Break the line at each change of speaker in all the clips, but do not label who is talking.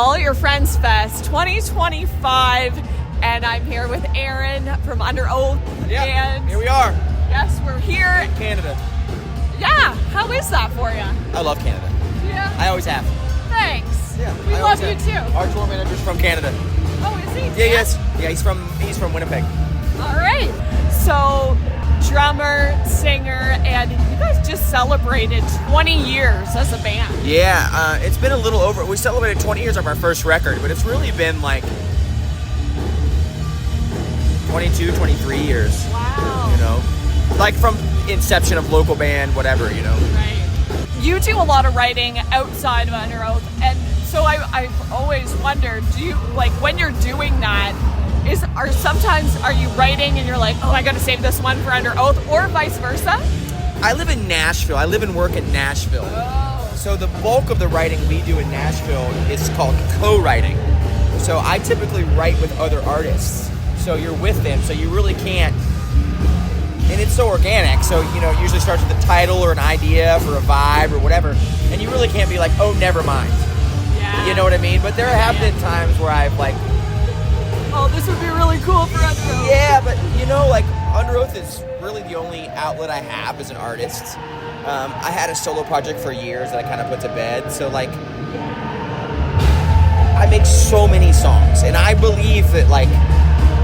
All Your Friends Fest 2025, and I'm here with Aaron from Underoath.
Yeah,
and
here we are.
Yes, we're here.
In Canada.
Yeah, how is that for you?
I love Canada.
Yeah.
I always have.
Thanks.
Yeah,
we
I
love you
always
too.
have. Our tour manager's from Canada.
Oh, is he?
Yeah, yes. Yeah, he's from Winnipeg.
All right. So, drummer, singer, and you guys just celebrated 20 years as a band.
Yeah, it's been a little over. We celebrated 20 years of our first record, but it's really been like 22, 23 years.
Wow.
You know, like from inception of local band, whatever, you know.
Right. You do a lot of writing outside of Underoath, and so I've always wondered, do you, like, when you're doing that, are you writing and you're like, oh, I gotta save this one for Underoath, or vice versa?
I live in Nashville. I live and work in Nashville.
Oh.
So the bulk of the writing we do in Nashville is called co-writing. So I typically write with other artists. So you're with them, so you really can't. And it's so organic, so you know, it usually starts with a title or an idea for a vibe or whatever, and you really can't be like, oh, never mind.
Yeah.
You know what I mean? But there have been times where I've like,
oh, this would be really cool for Underoath.
yeah, but you know, like Underoath is really the only outlet I have as an artist. I had a solo project for years that I kind of put to bed, so like, I make so many songs, and I believe that like,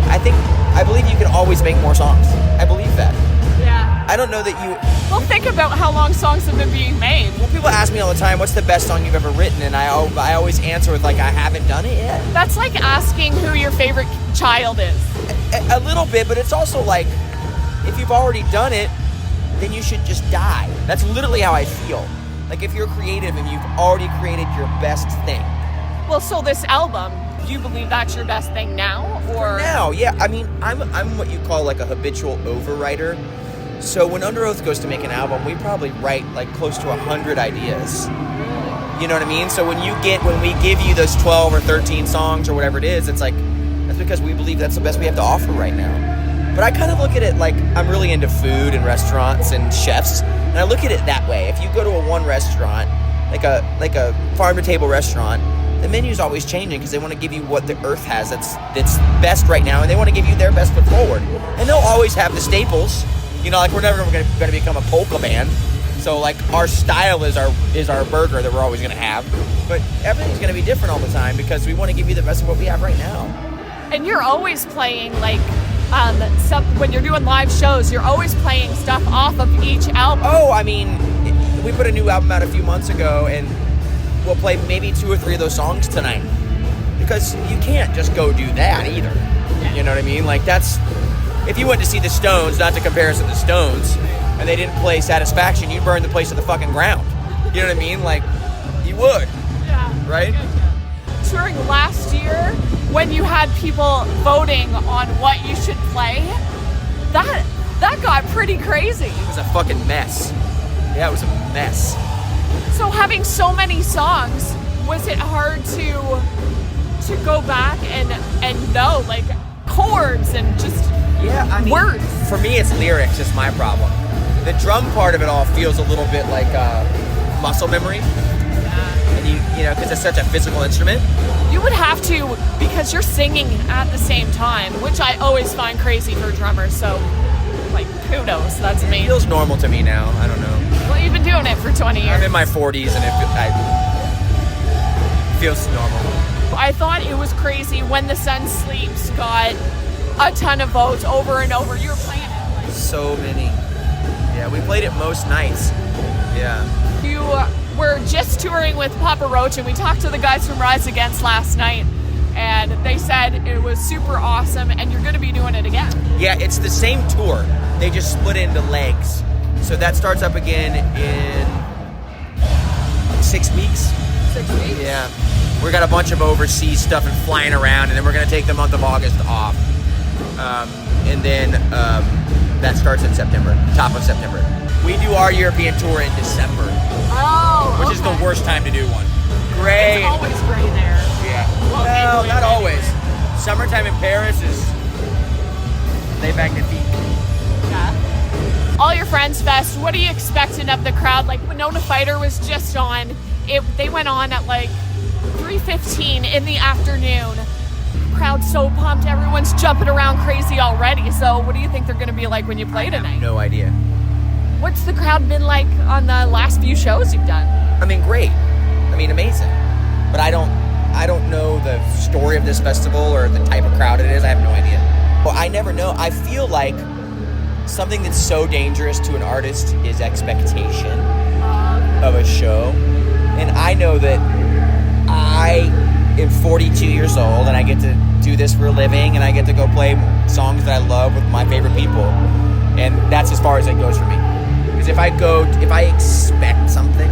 I believe you can always make more songs. I believe that.
Yeah.
I don't know that you...
Well, think about how long songs have been being made.
Well, people ask me all the time, what's the best song you've ever written? And I always answer with, like, I haven't done it yet.
That's like asking who your favorite child is.
A little bit, but it's also like, if you've already done it, then you should just die. That's literally how I feel. Like, if you're creative and you've already created your best thing.
Well, so this album, do you believe that's your best thing now, or
now? Yeah, I mean, I'm what you call like a habitual overwriter. So when Underoath goes to make an album, we probably write like close to 100 ideas. You know what I mean? So when we give you those 12 or 13 songs or whatever it is, it's like, that's because we believe that's the best we have to offer right now. But I kind of look at it like, I'm really into food and restaurants and chefs, and I look at it that way. If you go to a one restaurant, like a farm to table restaurant, the menu's always changing because they want to give you what the earth has that's best right now, and they want to give you their best foot forward. And they'll always have the staples. You know, like we're never going to become a polka band. So like our style is our burger that we're always going to have. But everything's going to be different all the time because we want to give you the best of what we have right now.
And you're always playing like when you're doing live shows, you're always playing stuff off of each album.
Oh, I mean, we put a new album out a few months ago, and we'll play maybe 2 or 3 of those songs tonight because you can't just go do that either.
Yeah.
You know what I mean? Like that's, if you went to see the Stones, not to compare us to the Stones, and they didn't play Satisfaction, you'd burn the place to the fucking ground. You know what I mean? Like, you would.
Yeah.
Right?
During last year, when you had people voting on what you should play, that got pretty crazy.
It was a fucking mess. Yeah, it was a mess.
So having so many songs, was it hard to go back and know like chords and just words?
For me, it's lyrics is my problem. The drum part of it all feels a little bit like muscle memory. Yeah. And you know, because it's such a physical instrument.
You would have to, because you're singing at the same time, which I always find crazy for drummers. So, like, kudos. That's amazing.
It feels normal to me now. I don't know.
Well, you've been doing it for 20 years.
I'm in my 40s, and it feels normal.
I thought it was crazy when The Sun Sleeps got a ton of votes over and over. You were playing it like
so many. Yeah, we played it most nights. Yeah.
You were just touring with Papa Roach, and we talked to the guys from Rise Against last night, and they said it was super awesome, and you're going to be doing it again. Yeah,
it's the same tour. They just split it into legs. So that starts up again in 6 weeks.
6 weeks?
Yeah. We got a bunch of overseas stuff and flying around, and then we're going to take the month of August off. And then that starts in September, top of September. We do our European tour in December.
Oh,
which is the worst time to do one.
Gray. It's always gray there.
Yeah. Well, not always. Summertime in Paris is they magnifique.
Yeah. All Your Friends Fest, what are you expecting of the crowd? Like, Winona Fighter was just on. They went on at like 3:15 in the afternoon. Crowd's so pumped. Everyone's jumping around crazy already. So what do you think they're going to be like when you play tonight?
No idea.
What's the crowd been like on the last few shows you've done?
I mean, great. I mean, amazing. But I don't know the story of this festival or the type of crowd it is. I have no idea. Well, I never know. I feel like something that's so dangerous to an artist is expectation of a show. And I know that I am 42 years old and I get to do this for a living and I get to go play songs that I love with my favorite people. And that's as far as it goes for me. Because if I expect something,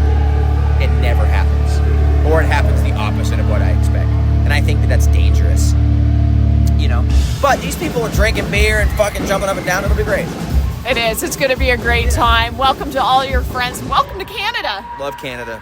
it never happens. Or it happens the opposite of what I expect. And I think that that's dangerous. You know? But these people are drinking beer and fucking jumping up and down. It'll be great.
It is. It's going to be a great time. Welcome to all your friends. Welcome to Canada.
Love Canada.